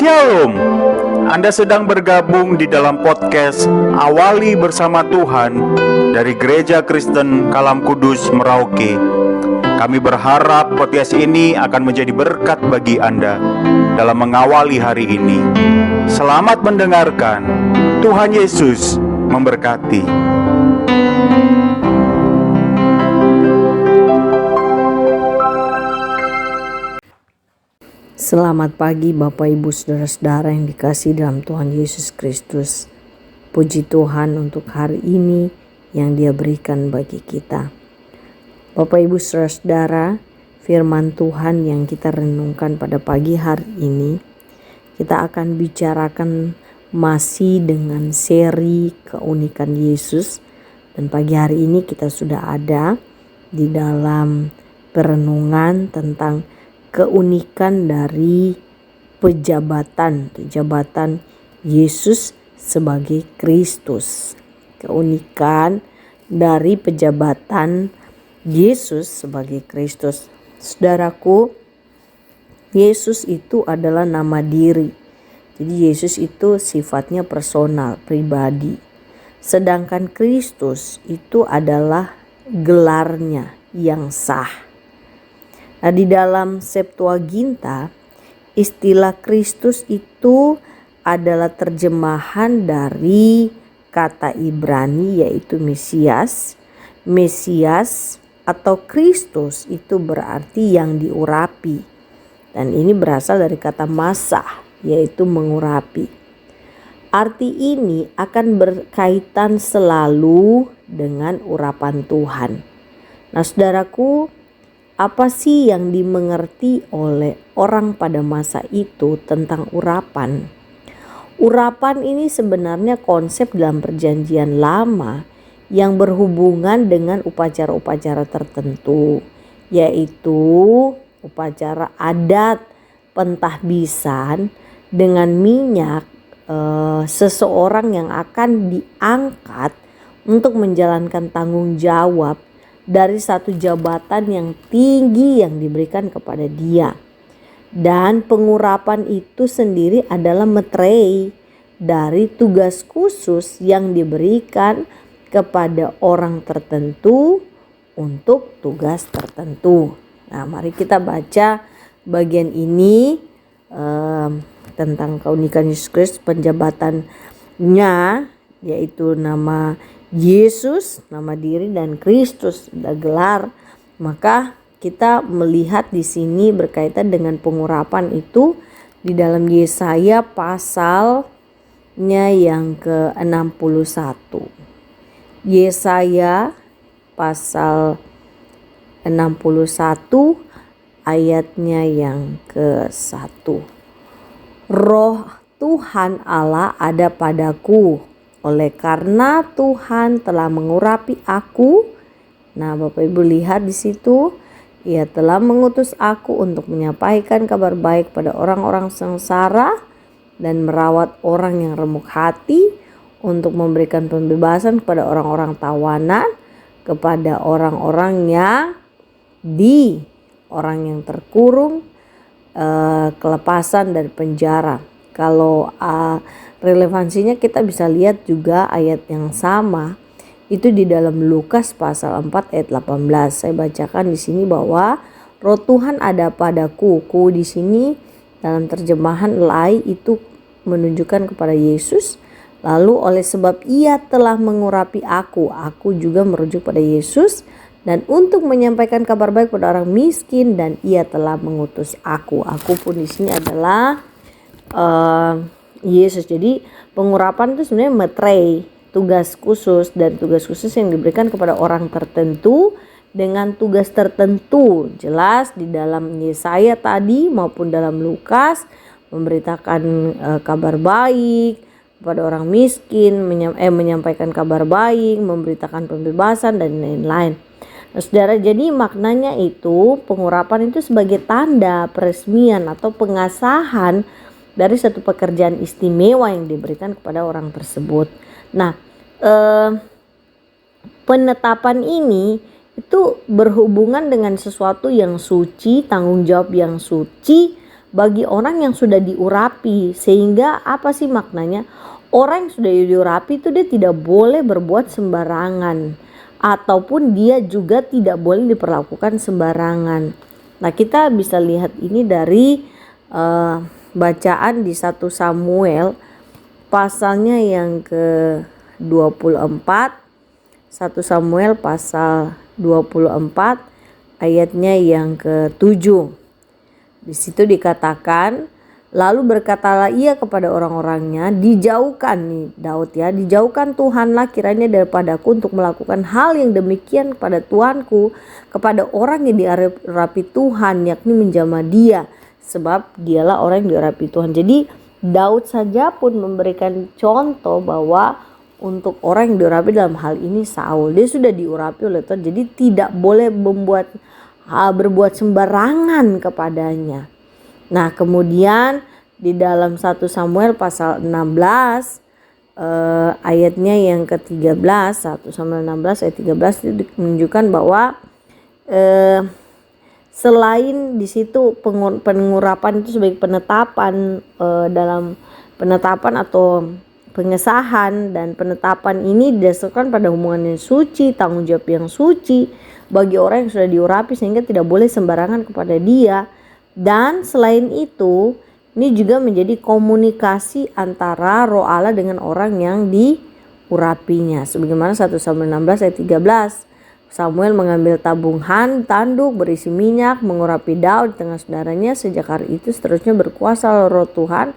Shalom. Anda sedang bergabung di dalam podcast Awali Bersama Tuhan dari Gereja Kristen Kalam Kudus Merauke. Kami berharap podcast ini akan menjadi berkat bagi Anda dalam mengawali hari ini. Selamat mendengarkan. Tuhan Yesus memberkati. Selamat pagi Bapak Ibu Saudara-saudara yang dikasihi dalam Tuhan Yesus Kristus. Puji Tuhan untuk hari ini yang Dia berikan bagi kita. Bapak Ibu Saudara-saudara, firman Tuhan yang kita renungkan pada pagi hari ini, kita akan bicarakan masih dengan seri keunikan Yesus. Dan pagi hari ini kita sudah ada di dalam perenungan tentang keunikan dari pejabatan Yesus sebagai Kristus. Keunikan dari pejabatan Yesus sebagai Kristus. Saudaraku, Yesus itu adalah nama diri. Jadi Yesus itu sifatnya personal, pribadi. Sedangkan Kristus itu adalah gelarnya yang sah. Nah, di dalam Septuaginta, istilah Kristus itu adalah terjemahan dari kata Ibrani yaitu Mesias. Mesias atau Kristus itu berarti yang diurapi. Dan ini berasal dari kata masah yaitu mengurapi. Arti ini akan berkaitan selalu dengan urapan Tuhan. Nah, saudaraku, apa sih yang dimengerti oleh orang pada masa itu tentang urapan? Urapan ini sebenarnya konsep dalam Perjanjian Lama yang berhubungan dengan upacara-upacara tertentu, yaitu upacara adat pentahbisan dengan minyak seseorang yang akan diangkat untuk menjalankan tanggung jawab dari satu jabatan yang tinggi yang diberikan kepada dia. Dan pengurapan itu sendiri adalah metrei dari tugas khusus yang diberikan kepada orang tertentu untuk tugas tertentu. Nah, mari kita baca bagian ini tentang keunikan Yesus Kristus, penjabatannya yaitu nama Yesus, nama diri, dan Kristus ada gelar. Maka kita melihat di sini berkaitan dengan pengurapan itu di dalam Yesaya pasalnya yang ke-61. Yesaya pasal 61 ayatnya yang ke-1. Roh Tuhan Allah ada padaku, oleh karena Tuhan telah mengurapi aku. Nah, Bapak Ibu lihat di situ, Ia telah mengutus aku untuk menyampaikan kabar baik pada orang-orang sengsara dan merawat orang yang remuk hati, untuk memberikan pembebasan kepada orang-orang tawanan, kepada orang-orang yang terkurung, kelepasan dari penjara. Kalau relevansinya kita bisa lihat juga ayat yang sama itu di dalam Lukas pasal 4 ayat 18. Saya bacakan di sini bahwa Roh Tuhan ada padaku. Ku di sini dalam terjemahan Lai itu menunjukkan kepada Yesus. Lalu oleh sebab Ia telah mengurapi aku juga merujuk pada Yesus, dan untuk menyampaikan kabar baik pada orang miskin, dan Ia telah mengutus aku. Aku pun di sini adalah Yesus. Jadi pengurapan itu sebenarnya metrei, tugas khusus, dan tugas khusus yang diberikan kepada orang tertentu dengan tugas tertentu. Jelas di dalam Yesaya tadi maupun dalam Lukas memberitakan kabar baik kepada orang miskin, menyampaikan kabar baik, memberitakan pembebasan dan lain-lain. Nah, saudara, jadi maknanya itu pengurapan itu sebagai tanda peresmian atau pengasahan dari satu pekerjaan istimewa yang diberikan kepada orang tersebut. Nah, penetapan ini itu berhubungan dengan sesuatu yang suci, tanggung jawab yang suci, bagi orang yang sudah diurapi. Sehingga apa sih maknanya? Orang yang sudah diurapi itu dia tidak boleh berbuat sembarangan, ataupun dia juga tidak boleh diperlakukan sembarangan. Nah, kita bisa lihat ini dari bacaan di 1 Samuel pasalnya yang ke-24. 1 Samuel pasal 24 ayatnya yang ke-7. Di situ dikatakan, lalu berkatalah ia kepada orang-orangnya, dijauhkan nih Daud ya, dijauhkan Tuhanlah kiranya daripadaku untuk melakukan hal yang demikian kepada Tuanku, kepada orang yang diurapi Tuhan, yakni menjamah dia, sebab dialah orang yang diurapi Tuhan. Jadi Daud saja pun memberikan contoh bahwa untuk orang yang diurapi dalam hal ini Saul, dia sudah diurapi oleh Tuhan, jadi tidak boleh berbuat sembarangan kepadanya. Nah, kemudian di dalam 1 Samuel pasal 16 ayatnya yang ke-13, 1 Samuel 16 ayat 13 itu menunjukkan bahwa selain di situ pengurapan itu sebagai penetapan, dalam penetapan atau pengesahan, dan penetapan ini didasarkan pada hubungan yang suci, tanggung jawab yang suci bagi orang yang sudah diurapi, sehingga tidak boleh sembarangan kepada dia. Dan selain itu, ini juga menjadi komunikasi antara Roh Allah dengan orang yang diurapinya. Sebagaimana 1 Samuel 16 ayat 13. Samuel mengambil tabungan tanduk berisi minyak, mengurapi Daud di tengah saudaranya. Sejak hari itu seterusnya berkuasa Roh Tuhan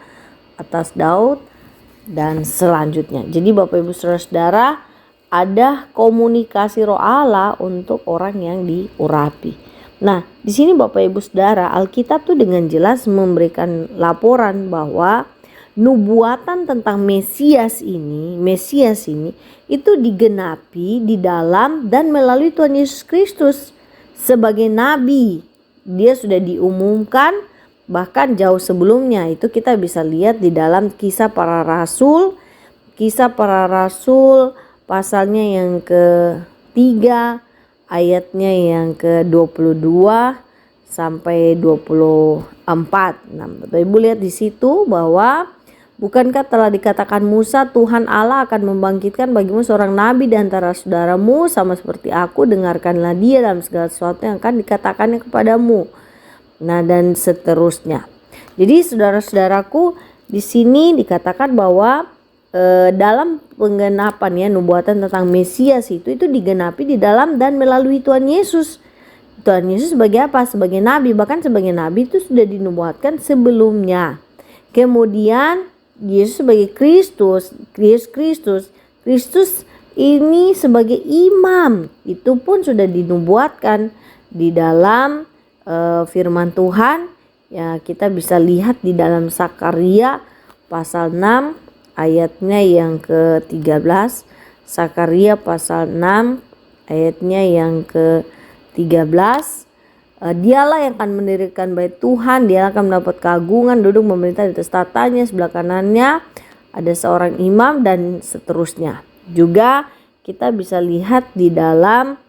atas Daud dan selanjutnya. Jadi Bapak Ibu Saudara-saudara, ada komunikasi Roh Allah untuk orang yang diurapi. Nah, di sini Bapak Ibu Saudara, Alkitab tuh dengan jelas memberikan laporan bahwa nubuatan tentang Mesias ini itu digenapi di dalam dan melalui Tuhan Yesus Kristus sebagai nabi. Dia sudah diumumkan bahkan jauh sebelumnya. Itu kita bisa lihat di dalam Kisah Para Rasul pasalnya yang ke-3 ayatnya yang ke-22 sampai 24. Nah, Bapak Ibu lihat di situ bahwa bukankah telah dikatakan Musa, Tuhan Allah akan membangkitkan bagimu seorang nabi di antara saudaramu sama seperti aku, dengarkanlah dia dalam segala sesuatu yang akan dikatakannya kepadamu. Nah, dan seterusnya. Jadi saudara-saudaraku, di sini dikatakan bahwa dalam penggenapan ya nubuatan tentang Mesias itu digenapi di dalam dan melalui Tuhan Yesus. Tuhan Yesus sebagai apa? Sebagai nabi. Bahkan sebagai nabi itu sudah dinubuatkan sebelumnya. Kemudian Yesus sebagai Kristus ini sebagai imam, itu pun sudah dinubuatkan di dalam firman Tuhan. Ya, kita bisa lihat di dalam Sakaria pasal 6 ayatnya yang ke-13. Sakaria pasal 6 ayatnya yang ke-13. Dialah yang akan mendirikan bait Tuhan, dia akan mendapat keagungan, duduk memerintah di atas tatanya, sebelah kanannya ada seorang imam, dan seterusnya. Juga kita bisa lihat di dalam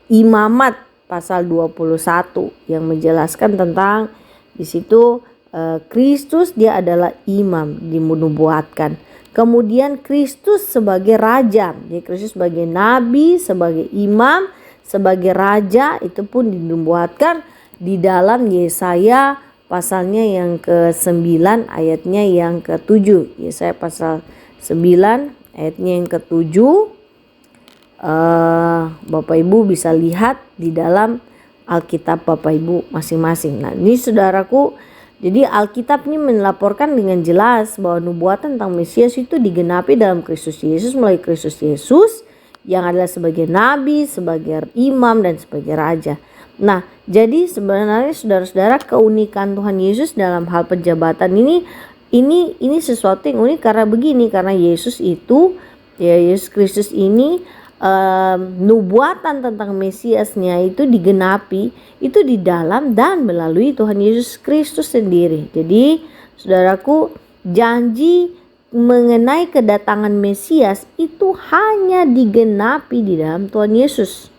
Imamat pasal 21 yang menjelaskan tentang di situ Kristus dia adalah imam, dinubuatkan. Kemudian Kristus sebagai raja, jadi Kristus sebagai nabi, sebagai imam, sebagai raja, itu pun dinubuatkan di dalam Yesaya pasalnya yang ke-9 ayatnya yang ke-7. Yesaya pasal 9 ayatnya yang ke-7. Bapak Ibu bisa lihat di dalam Alkitab Bapak Ibu masing-masing. Nah, ini saudaraku, jadi Alkitab ini melaporkan dengan jelas bahwa nubuatan tentang Mesias itu digenapi dalam Kristus Yesus, melalui Kristus Yesus yang adalah sebagai nabi, sebagai imam, dan sebagai raja. Nah, jadi sebenarnya saudara-saudara, keunikan Tuhan Yesus dalam hal penjabatan ini sesuatu yang unik karena begini, karena Yesus itu, ya Yesus Kristus ini, nubuatan tentang Mesiasnya itu digenapi itu di dalam dan melalui Tuhan Yesus Kristus sendiri. Jadi saudaraku, janji mengenai kedatangan Mesias itu hanya digenapi di dalam Tuhan Yesus.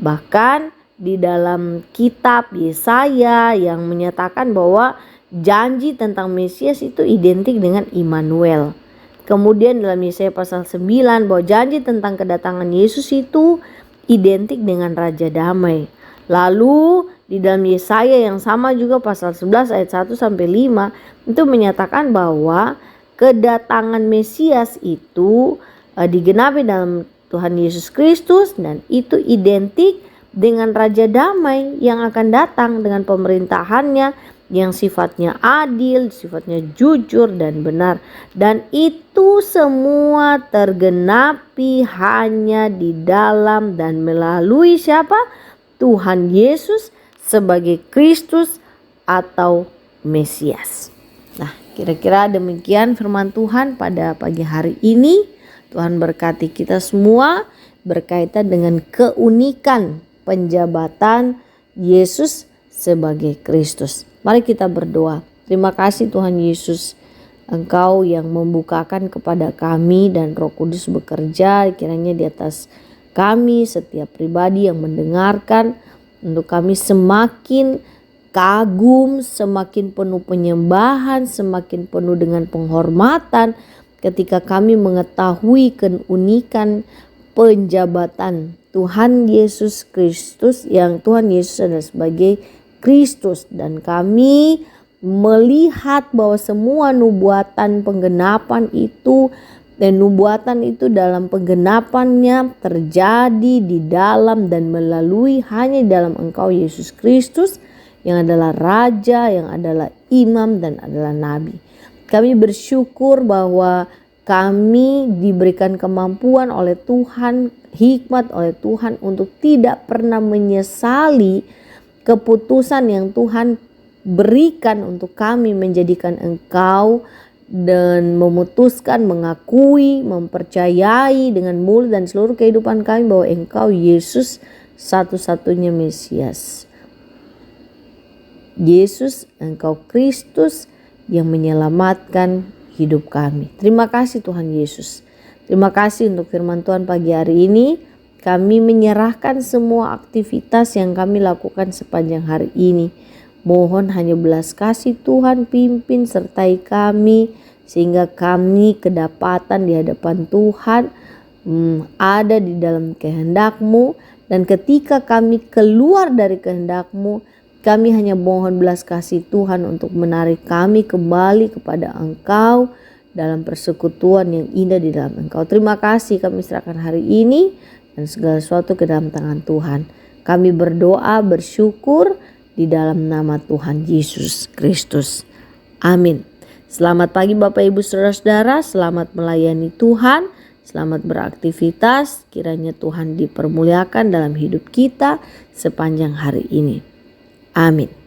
Bahkan di dalam kitab Yesaya yang menyatakan bahwa janji tentang Mesias itu identik dengan Immanuel. Kemudian dalam Yesaya pasal 9 bahwa janji tentang kedatangan Yesus itu identik dengan Raja Damai. Lalu di dalam Yesaya yang sama juga pasal 11 ayat 1 sampai 5 itu menyatakan bahwa kedatangan Mesias itu digenapi dalam Tuhan Yesus Kristus, dan itu identik dengan Raja Damai yang akan datang dengan pemerintahannya yang sifatnya adil, sifatnya jujur dan benar. Dan itu semua tergenapi hanya di dalam dan melalui siapa? Tuhan Yesus sebagai Kristus atau Mesias. Nah, kira-kira demikian firman Tuhan pada pagi hari ini. Tuhan berkati kita semua berkaitan dengan keunikan penjabatan Yesus sebagai Kristus. Mari kita berdoa. Terima kasih Tuhan Yesus, Engkau yang membukakan kepada kami dan Roh Kudus bekerja kiranya di atas kami setiap pribadi yang mendengarkan, untuk kami semakin kagum, semakin penuh penyembahan, semakin penuh dengan penghormatan ketika kami mengetahui keunikan penjabatan Tuhan Yesus Kristus, yang Tuhan Yesus adalah sebagai Kristus, dan kami melihat bahwa semua nubuatan penggenapan itu dan nubuatan itu dalam penggenapannya terjadi di dalam dan melalui hanya dalam Engkau Yesus Kristus yang adalah Raja, yang adalah Imam dan adalah Nabi. Kami bersyukur bahwa kami diberikan kemampuan oleh Tuhan, hikmat oleh Tuhan untuk tidak pernah menyesali keputusan yang Tuhan berikan untuk kami menjadikan Engkau, dan memutuskan, mengakui, mempercayai dengan mulut dan seluruh kehidupan kami bahwa Engkau Yesus satu-satunya Mesias. Yesus, Engkau Kristus yang menyelamatkan hidup kami. Terima kasih Tuhan Yesus. Terima kasih untuk firman Tuhan pagi hari ini. Kami menyerahkan semua aktivitas yang kami lakukan sepanjang hari ini. Mohon hanya belas kasih Tuhan pimpin sertai kami, sehingga kami kedapatan di hadapan Tuhan ada di dalam kehendak-Mu. Dan ketika kami keluar dari kehendak-Mu, kami hanya mohon belas kasih Tuhan untuk menarik kami kembali kepada Engkau dalam persekutuan yang indah di dalam Engkau. Terima kasih, kami serahkan hari ini dan segala sesuatu ke dalam tangan Tuhan. Kami berdoa bersyukur di dalam nama Tuhan Yesus Kristus. Amin. Selamat pagi Bapak Ibu Saudara-saudara, selamat melayani Tuhan, selamat beraktivitas. Kiranya Tuhan dipermuliakan dalam hidup kita sepanjang hari ini. Amin.